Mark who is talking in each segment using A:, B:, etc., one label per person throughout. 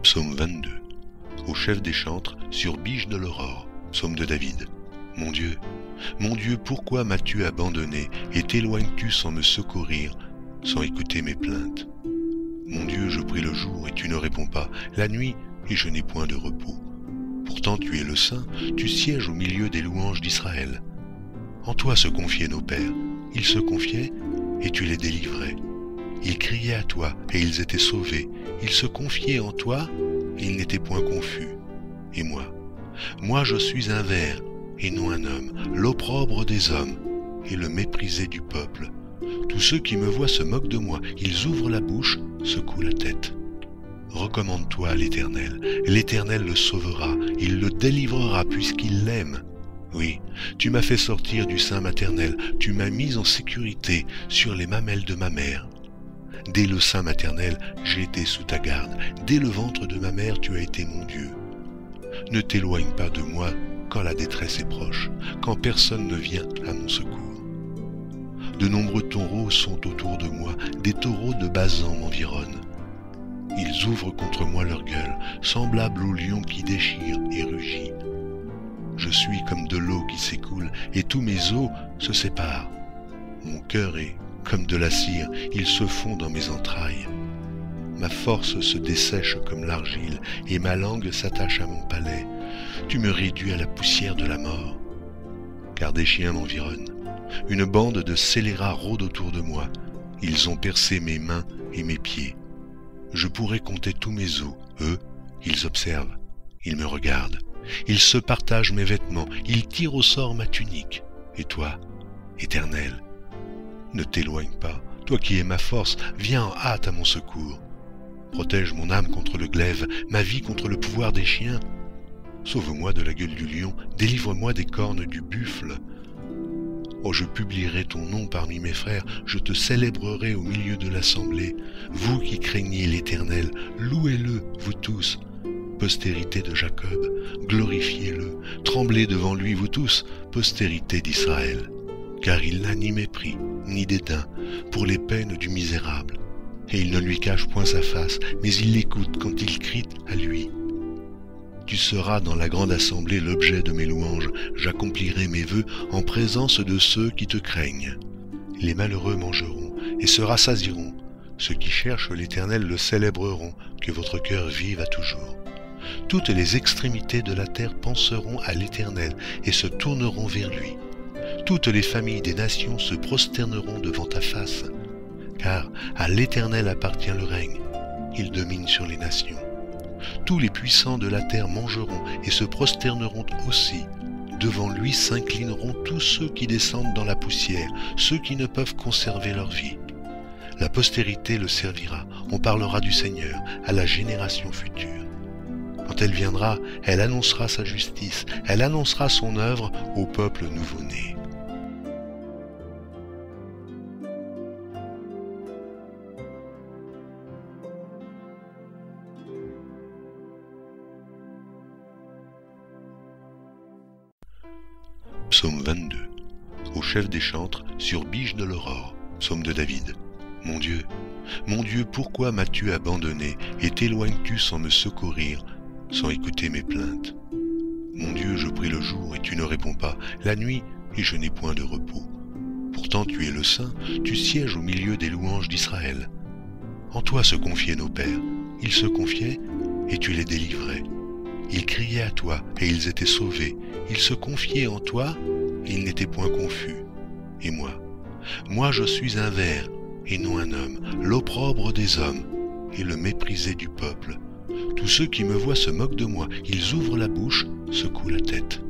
A: Psaume 22. Au chef des chantres, sur Biche de l'aurore. Psaume de David. Mon Dieu, pourquoi m'as-tu abandonné et t'éloignes-tu sans me secourir, sans écouter mes plaintes? Mon Dieu, je prie le jour et tu ne réponds pas, la nuit et je n'ai point de repos. Pourtant tu es le Saint, tu sièges au milieu des louanges d'Israël. En toi se confiaient nos pères, ils se confiaient et tu les délivrais. Ils criaient à toi et ils étaient sauvés, ils se confiaient en toi et ils n'étaient point confus. Et moi je suis un ver et non un homme, l'opprobre des hommes et le méprisé du peuple. Tous ceux qui me voient se moquent de moi, ils ouvrent la bouche, secouent la tête. Recommande-toi à l'Éternel, l'Éternel le sauvera, il le délivrera puisqu'il l'aime. Oui, tu m'as fait sortir du sein maternel, tu m'as mis en sécurité sur les mamelles de ma mère. Dès le sein maternel, j'ai été sous ta garde, dès le ventre de ma mère, tu as été mon Dieu. Ne t'éloigne pas de moi quand la détresse est proche, quand personne ne vient à mon secours. De nombreux taureaux sont autour de moi, des taureaux de Basan m'environnent. Ils ouvrent contre moi leur gueule, semblables au lion qui déchire et rugit. Je suis comme de l'eau qui s'écoule, et tous mes os se séparent. Mon cœur est comme de la cire, il se fond dans mes entrailles. Ma force se dessèche comme l'argile, et ma langue s'attache à mon palais. Tu me réduis à la poussière de la mort. Car des chiens m'environnent. Une bande de scélérats rôde autour de moi. Ils ont percé mes mains et mes pieds. Je pourrais compter tous mes os. Eux, ils observent. Ils me regardent. Ils se partagent mes vêtements. Ils tirent au sort ma tunique. Et toi, Éternel, ne t'éloigne pas. Toi qui es ma force, viens en hâte à mon secours. Protège mon âme contre le glaive, ma vie contre le pouvoir des chiens. Sauve-moi de la gueule du lion, délivre-moi des cornes du buffle. Oh, je publierai ton nom parmi mes frères, je te célébrerai au milieu de l'assemblée. Vous qui craignez l'Éternel, louez-le, vous tous. Postérité de Jacob, glorifiez-le, tremblez devant lui, vous tous, postérité d'Israël. Car il n'a ni mépris, ni dédain pour les peines du misérable. Et il ne lui cache point sa face, mais il l'écoute quand il crie à lui. Tu seras dans la grande assemblée l'objet de mes louanges, j'accomplirai mes vœux en présence de ceux qui te craignent. Les malheureux mangeront et se rassasieront, ceux qui cherchent l'Éternel le célébreront, que votre cœur vive à toujours. Toutes les extrémités de la terre penseront à l'Éternel et se tourneront vers lui. Toutes les familles des nations se prosterneront devant ta face, car à l'Éternel appartient le règne, il domine sur les nations. Tous les puissants de la terre mangeront et se prosterneront aussi. Devant lui s'inclineront tous ceux qui descendent dans la poussière, ceux qui ne peuvent conserver leur vie. La postérité le servira, on parlera du Seigneur à la génération future. Quand elle viendra, elle annoncera sa justice, elle annoncera son œuvre au peuple nouveau-né. Psaume 22. Au chef des chantres, sur Biche de l'aurore. Psaume de David. Mon Dieu, pourquoi m'as-tu abandonné et t'éloignes-tu sans me secourir, sans écouter mes plaintes? Mon Dieu, je prie le jour et tu ne réponds pas, la nuit et je n'ai point de repos. Pourtant tu es le Saint, tu sièges au milieu des louanges d'Israël. En toi se confiaient nos pères, ils se confiaient et tu les délivrais. Ils criaient à toi et ils étaient sauvés, ils se confiaient en toi et ils n'étaient point confus. Et moi je suis un ver et non un homme, l'opprobre des hommes et le méprisé du peuple. Tous ceux qui me voient se moquent de moi, ils ouvrent la bouche, secouent la tête.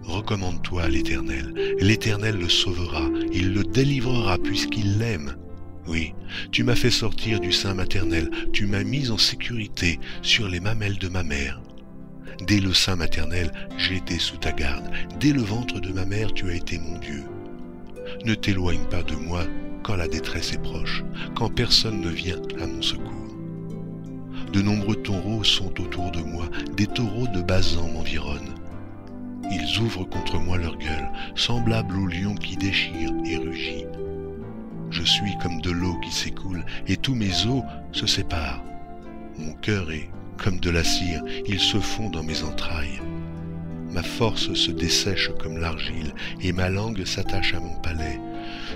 A: Recommande-toi à l'Éternel, l'Éternel le sauvera, il le délivrera puisqu'il l'aime. Oui, tu m'as fait sortir du sein maternel, tu m'as mis en sécurité sur les mamelles de ma mère. Dès le sein maternel, j'ai été sous ta garde, dès le ventre de ma mère, tu as été mon Dieu. Ne t'éloigne pas de moi quand la détresse est proche, quand personne ne vient à mon secours. De nombreux taureaux sont autour de moi, des taureaux de Basan m'environnent. Ils ouvrent contre moi leur gueule, semblables au lion qui déchire et rugit. Je suis comme de l'eau qui s'écoule, et tous mes os se séparent. Mon cœur est comme de la cire, ils se font dans mes entrailles. Ma force se dessèche comme l'argile, et ma langue s'attache à mon palais.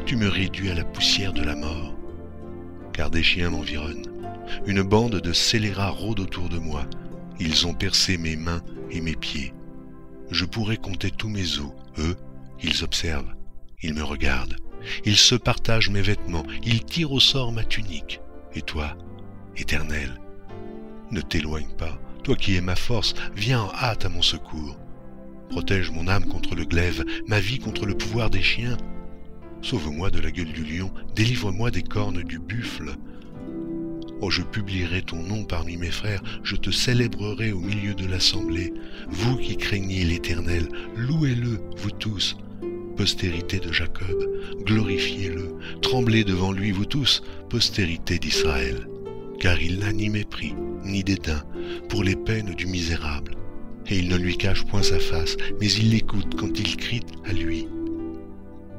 A: Tu me réduis à la poussière de la mort. Car des chiens m'environnent. Une bande de scélérats rôde autour de moi. Ils ont percé mes mains et mes pieds. Je pourrais compter tous mes os. Eux, ils observent. Ils me regardent. Ils se partagent mes vêtements. Ils tirent au sort ma tunique. Et toi, Éternel, ne t'éloigne pas. Toi qui es ma force, viens en hâte à mon secours. Protège mon âme contre le glaive, ma vie contre le pouvoir des chiens. Sauve-moi de la gueule du lion, délivre-moi des cornes du buffle. Oh, je publierai ton nom parmi mes frères, je te célébrerai au milieu de l'assemblée. Vous qui craignez l'Éternel, louez-le, vous tous. Postérité de Jacob, glorifiez-le, tremblez devant lui, vous tous, postérité d'Israël. Car il n'a ni mépris, ni dédain pour les peines du misérable. Et il ne lui cache point sa face, mais il l'écoute quand il crie à lui.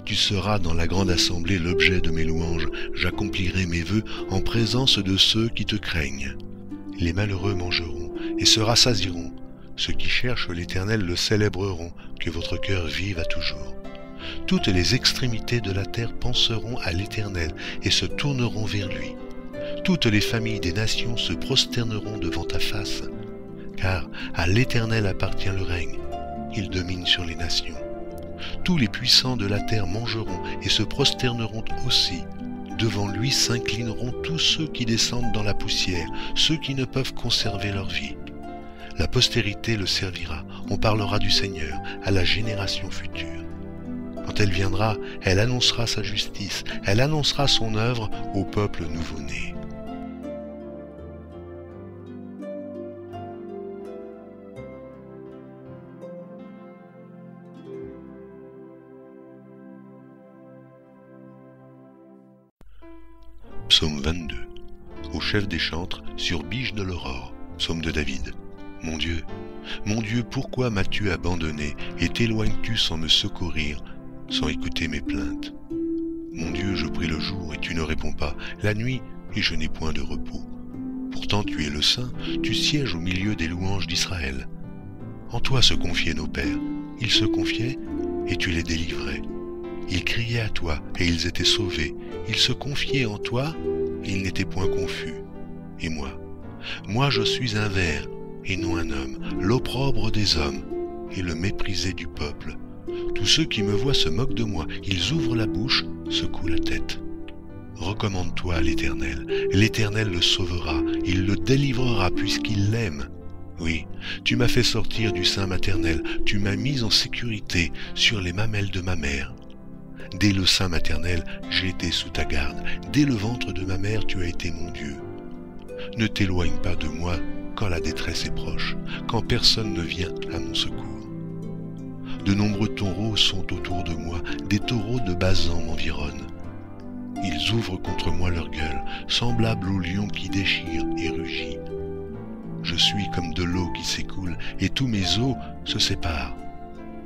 A: Tu seras dans la grande assemblée l'objet de mes louanges, j'accomplirai mes vœux en présence de ceux qui te craignent. Les malheureux mangeront et se rassasieront, ceux qui cherchent l'Éternel le célébreront, que votre cœur vive à toujours. Toutes les extrémités de la terre penseront à l'Éternel et se tourneront vers lui. Toutes les familles des nations se prosterneront devant ta face, car à l'Éternel appartient le règne, il domine sur les nations. Tous les puissants de la terre mangeront et se prosterneront aussi. Devant lui s'inclineront tous ceux qui descendent dans la poussière, ceux qui ne peuvent conserver leur vie. La postérité le servira, on parlera du Seigneur à la génération future. Quand elle viendra, elle annoncera sa justice, elle annoncera son œuvre au peuple nouveau-né. Psaume 22. Au chef des chantres, sur Biche de l'Aurore. Psaume de David. Mon Dieu, pourquoi m'as-tu abandonné et t'éloignes-tu sans me secourir, sans écouter mes plaintes? Mon Dieu, je prie le jour et tu ne réponds pas, la nuit et je n'ai point de repos. Pourtant tu es le Saint, tu sièges au milieu des louanges d'Israël. En toi se confiaient nos pères, ils se confiaient et tu les délivrais. Ils criaient à toi et ils étaient sauvés, ils se confiaient en toi et ils n'étaient point confus. Et moi je suis un ver et non un homme, l'opprobre des hommes et le méprisé du peuple. Tous ceux qui me voient se moquent de moi, ils ouvrent la bouche, secouent la tête. Recommande-toi à l'Éternel, l'Éternel le sauvera, il le délivrera puisqu'il l'aime. Oui, tu m'as fait sortir du sein maternel, tu m'as mis en sécurité sur les mamelles de ma mère. Dès le sein maternel, j'ai été sous ta garde, dès le ventre de ma mère, tu as été mon Dieu. Ne t'éloigne pas de moi quand la détresse est proche, quand personne ne vient à mon secours. De nombreux taureaux sont autour de moi, des taureaux de Basan m'environnent. Ils ouvrent contre moi leur gueule, semblables au lion qui déchire et rugit. Je suis comme de l'eau qui s'écoule, et tous mes os se séparent.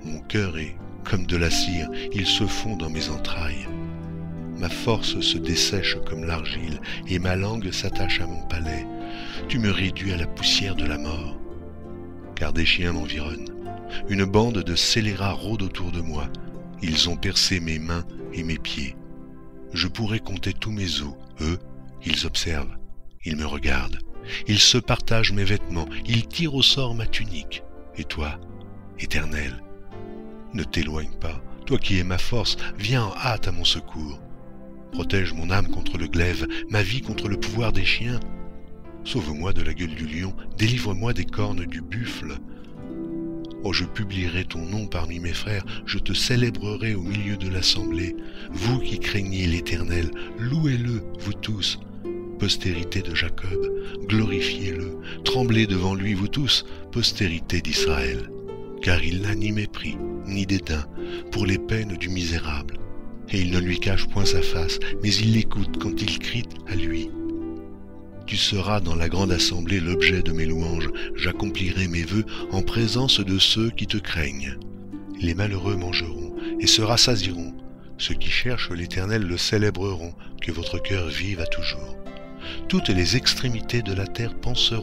A: Mon cœur est comme de la cire, ils se fond dans mes entrailles. Ma force se dessèche comme l'argile, et ma langue s'attache à mon palais. Tu me réduis à la poussière de la mort. Car des chiens m'environnent. Une bande de scélérats rôde autour de moi. Ils ont percé mes mains et mes pieds. Je pourrais compter tous mes os. Eux, ils observent. Ils me regardent. Ils se partagent mes vêtements. Ils tirent au sort ma tunique. Et toi, Éternel, ne t'éloigne pas. Toi qui es ma force, viens en hâte à mon secours. Protège mon âme contre le glaive, ma vie contre le pouvoir des chiens. Sauve-moi de la gueule du lion, délivre-moi des cornes du buffle. Oh, je publierai ton nom parmi mes frères, je te célébrerai au milieu de l'assemblée. Vous qui craignez l'Éternel, louez-le, vous tous. Postérité de Jacob, glorifiez-le, tremblez devant lui, vous tous, postérité d'Israël. Car il n'a ni mépris, ni dédain pour les peines du misérable. Et il ne lui cache point sa face, mais il l'écoute quand il crie à lui. Tu seras dans la grande assemblée l'objet de mes louanges, j'accomplirai mes vœux en présence de ceux qui te craignent. Les malheureux mangeront et se rassasieront, ceux qui cherchent l'Éternel le célébreront, que votre cœur vive à toujours. Toutes les extrémités de la terre penseront